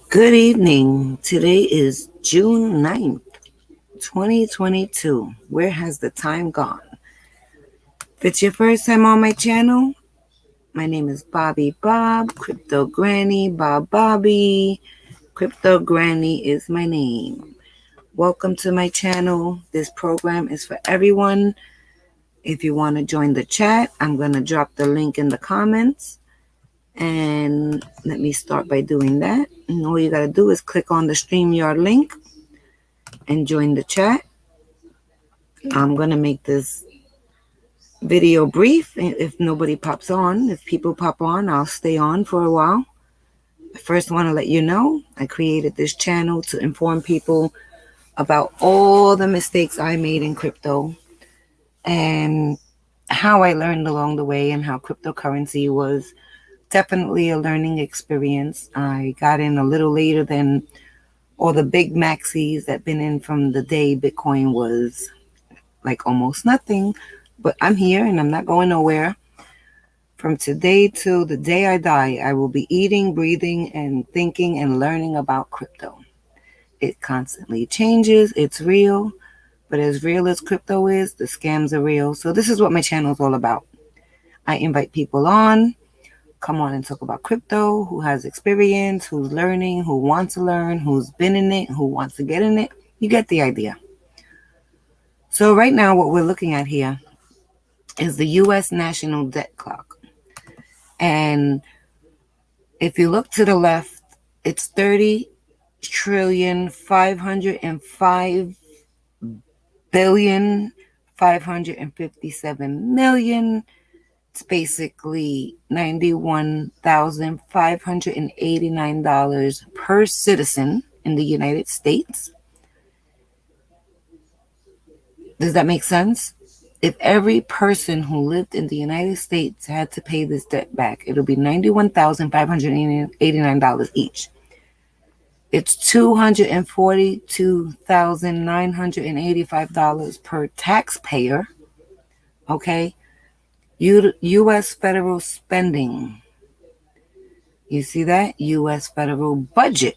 Good evening. Today is June 9th, 2022. Where has the time gone? If it's your first time on my channel, my name is Bobby Bob, Crypto Granny, Bob Bobby. Crypto Granny is my name. Welcome to my channel. This program is for everyone. If you want to join the chat, I'm going to drop the link in the comments. And let me start by doing that. And all you got to do is click on the StreamYard link and join the chat. I'm going to make this video brief. If nobody pops on, if people pop on, I'll stay on for a while. I first want to let you know I created this channel to inform people about all the mistakes I made in crypto and how I learned along the way and how cryptocurrency was definitely a learning experience. I got in a little later than all the big maxis that been in from the day Bitcoin was like almost nothing. But I'm here and I'm not going nowhere. From today till the day I die, I will be eating, breathing, and thinking and learning about crypto. It constantly changes. It's real. But as real as crypto is, the scams are real. So this is what my channel is all about. I invite people on, come on and talk about crypto, who has experience, who's learning, who wants to learn, who's been in it, who wants to get in it. You get the idea. So right now what we're looking at here is the U.S. national debt clock. And if you look to the left, it's 30,505,557,000,000. It's basically $91,589 per citizen in the United States. Does that make sense? If every person who lived in the United States had to pay this debt back, it'll be $91,589 each. It's $242,985 per taxpayer. Okay? U.S. federal spending. You see that? U.S. federal budget.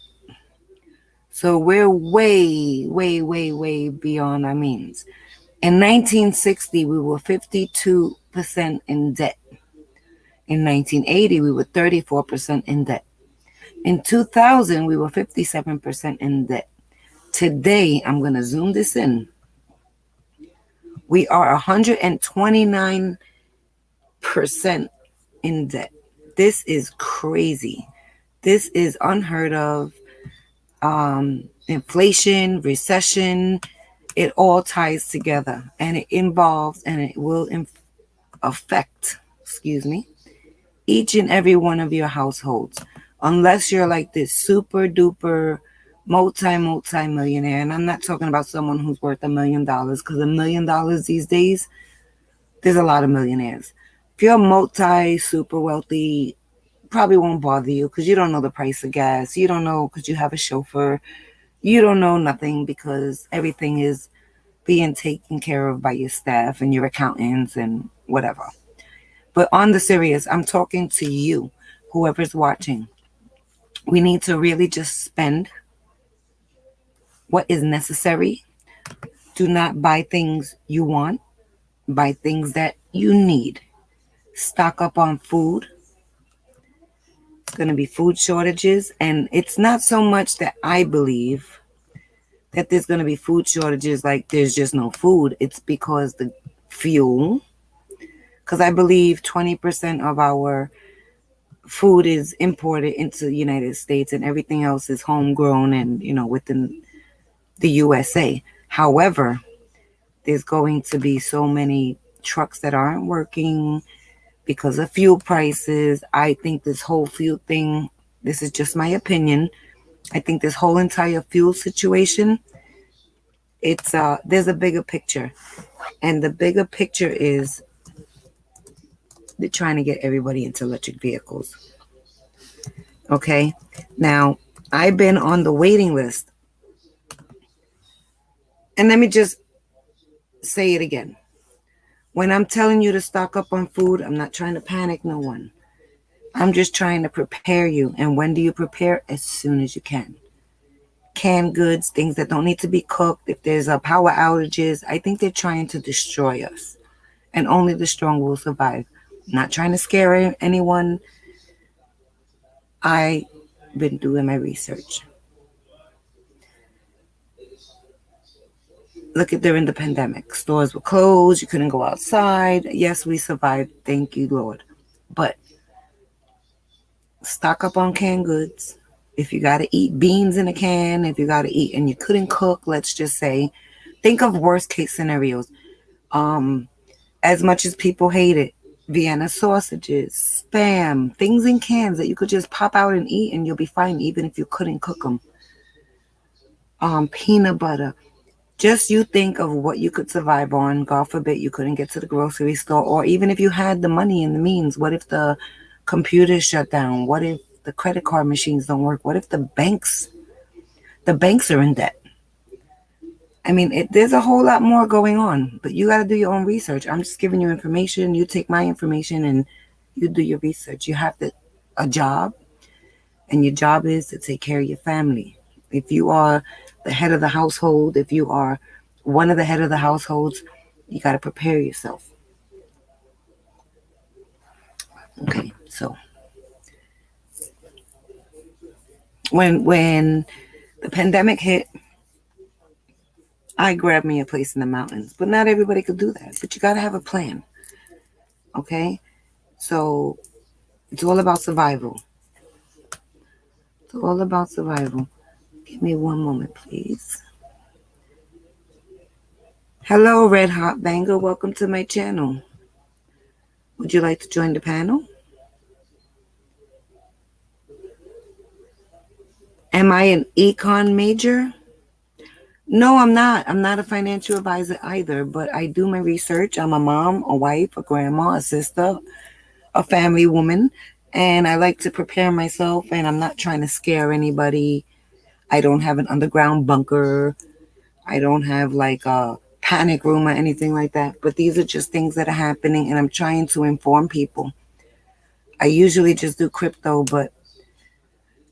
So we're way, way, way, way beyond our means. In 1960, we were 52% in debt. In 1980, we were 34% in debt. In 2000, we were 57% in debt. Today, I'm going to zoom this in. We are 129% in debt. This is crazy. This is unheard of. Inflation, recession, it all ties together, and it involves and it will affect, each and every one of your households, unless you're like this super duper multi-millionaire. And I'm not talking about someone who's worth $1 million, because $1 million these days, there's a lot of millionaires. If you're multi super wealthy, probably won't bother you because you don't know the price of gas. You don't know because you have a chauffeur. You don't know nothing because everything is being taken care of by your staff and your accountants and whatever. But on the serious, I'm talking to you, whoever's watching. We need to really just spend what is necessary. Do not buy things you want. Buy things that you need. Stock up on food. It's going to be food shortages. And it's not so much that I believe that there's going to be food shortages like there's just no food. It's because the fuel, because I believe 20% of our food is imported into the United States and everything else is homegrown and, within the USA. However, there's going to be so many trucks that aren't working because of fuel prices. I think this whole fuel thing, this is just my opinion, I think this whole entire fuel situation, there's a bigger picture. And the bigger picture is they're trying to get everybody into electric vehicles. Okay? Now, I've been on the waiting list. And let me just say it again. When I'm telling you to stock up on food, I'm not trying to panic no one. I'm just trying to prepare you. And when do you prepare? As soon as you can. Canned goods, things that don't need to be cooked. If there's a power outages, I think they're trying to destroy us. And only the strong will survive. Not trying to scare anyone. I've been doing my research. Look at during the pandemic. Stores were closed. You couldn't go outside. Yes, we survived. Thank you, Lord. But stock up on canned goods. If you got to eat beans in a can, if you got to eat and you couldn't cook, let's just say, think of worst case scenarios. As much as people hate it, Vienna sausages, spam, things in cans that you could just pop out and eat and you'll be fine even if you couldn't cook them. Peanut butter. Just you think of what you could survive on. God forbid you couldn't get to the grocery store, or even if you had the money and the means, what if the computers shut down? What if the credit card machines don't work? What if the banks are in debt? I mean, there's a whole lot more going on, but you got to do your own research. I'm just giving you information. You take my information and you do your research. You have a job, and your job is to take care of your family. If you are the head of the household, if you are one of the head of the households, you got to prepare yourself. Okay, so when the pandemic hit, I grabbed me a place in the mountains, but not everybody could do that. But you got to have a plan. Okay, so it's all about survival. It's all about survival. Give me one moment, please. Hello, Red Hot Banger. Welcome to my channel. Would you like to join the panel? Am I an econ major? No, I'm not. I'm not a financial advisor either, but I do my research. I'm a mom, a wife, a grandma, a sister, a family woman, and I like to prepare myself, and I'm not trying to scare anybody. I don't have an underground bunker. I don't have like a panic room or anything like that, but these are just things that are happening, and I'm trying to inform people. I usually just do crypto, but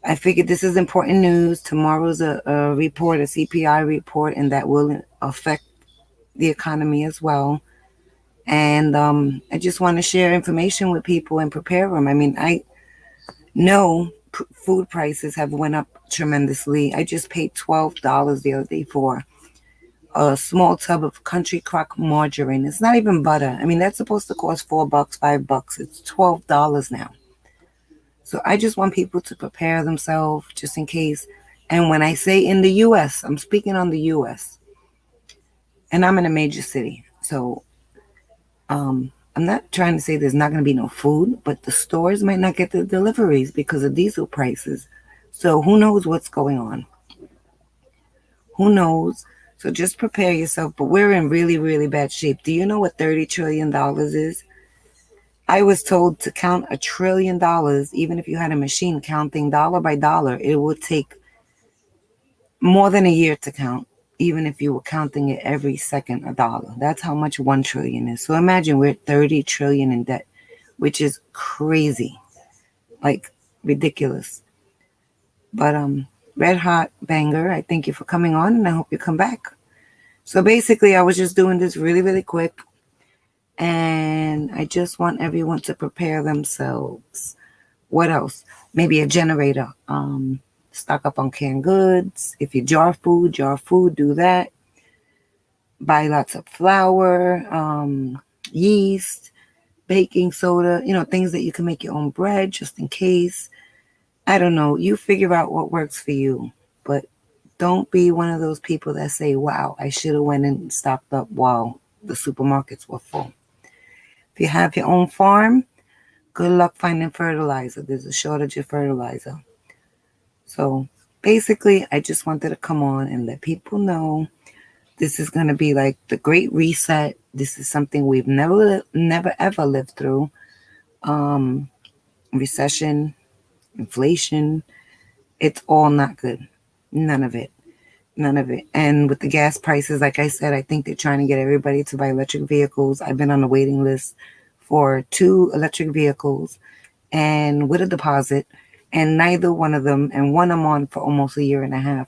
I figured this is important news. Tomorrow's a report, a CPI report, and that will affect the economy as well. And I just want to share information with people and prepare them. I mean, I know food prices have went up tremendously. I just paid $12 the other day for a small tub of country crock margarine. It's not even butter. I mean, that's supposed to cost $4, $5. It's $12 now. So I just want people to prepare themselves just in case. And when I say in the U.S., I'm speaking on the U.S. And I'm in a major city. So I'm not trying to say there's not going to be no food, but the stores might not get the deliveries because of diesel prices. So who knows what's going on? Who knows? So just prepare yourself. But we're in really, really bad shape. Do you know what $30 trillion is? I was told to count $1 trillion, even if you had a machine counting dollar by dollar, it would take more than a year to count, even if you were counting it every second a dollar. That's how much 1 trillion is. So imagine we're 30 trillion in debt, which is crazy, like ridiculous. But Red Hot Banger, I thank you for coming on, and I hope you come back. So basically, I was just doing this really, really quick. And I just want everyone to prepare themselves. What else? Maybe a generator. Stock up on canned goods. If you jar food, do that. Buy lots of flour, yeast, baking soda, things that you can make your own bread just in case. I don't know. You figure out what works for you. But don't be one of those people that say, wow, I should have went and stocked up while the supermarkets were full. If you have your own farm, good luck finding fertilizer. There's a shortage of fertilizer. So basically, I just wanted to come on and let people know this is going to be like the great reset. This is something we've never ever lived through. Recession, inflation, it's all not good. None of it. And with the gas prices, like I said, I think they're trying to get everybody to buy electric vehicles. I've been on the waiting list for 2 electric vehicles, and with a deposit, and neither one of them, and one I'm on for almost a year and a half,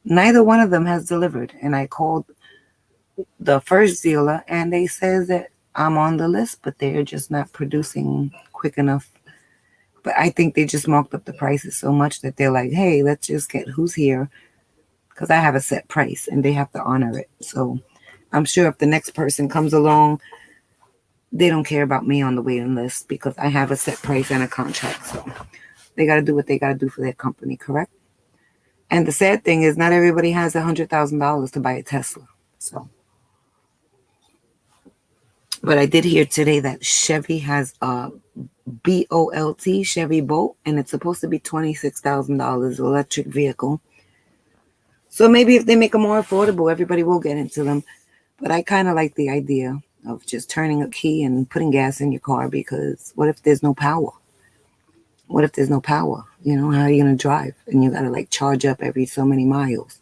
neither one of them has delivered. And I called the first dealer, and they said that I'm on the list, but they're just not producing quick enough. But I think they just marked up the prices so much that they're like, hey, let's just get who's here, because I have a set price and they have to honor it. So I'm sure if the next person comes along, they don't care about me on the waiting list because I have a set price and a contract. So they got to do what they got to do for their company, correct? And the sad thing is, not everybody has $100,000 to buy a Tesla. So, but I did hear today that Chevy has a BOLT, Chevy Bolt, and it's supposed to be $26,000 electric vehicle. So maybe if they make them more affordable, everybody will get into them. But I kind of like the idea of just turning a key and putting gas in your car, because what if there's no power? What if there's no power? You know, how are you going to drive? And you got to like charge up every so many miles.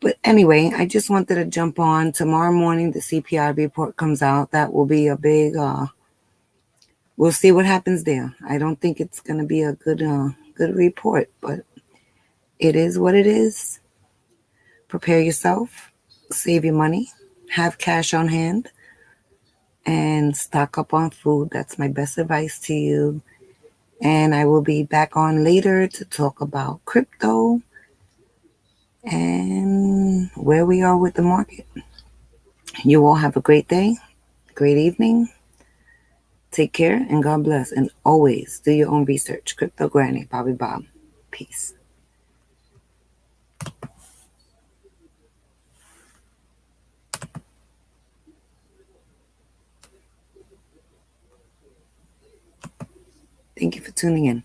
But anyway, I just wanted to jump on. Tomorrow morning, the CPI report comes out. That will be a big, we'll see what happens there. I don't think it's going to be a good report, but it is what it is. Prepare yourself, save your money, have cash on hand, and stock up on food. That's my best advice to you. And I will be back on later to talk about crypto and where we are with the market. You all have a great day, great evening. Take care and God bless. And always do your own research. Crypto Granny, Bobby Bob. Peace. Thank you for tuning in.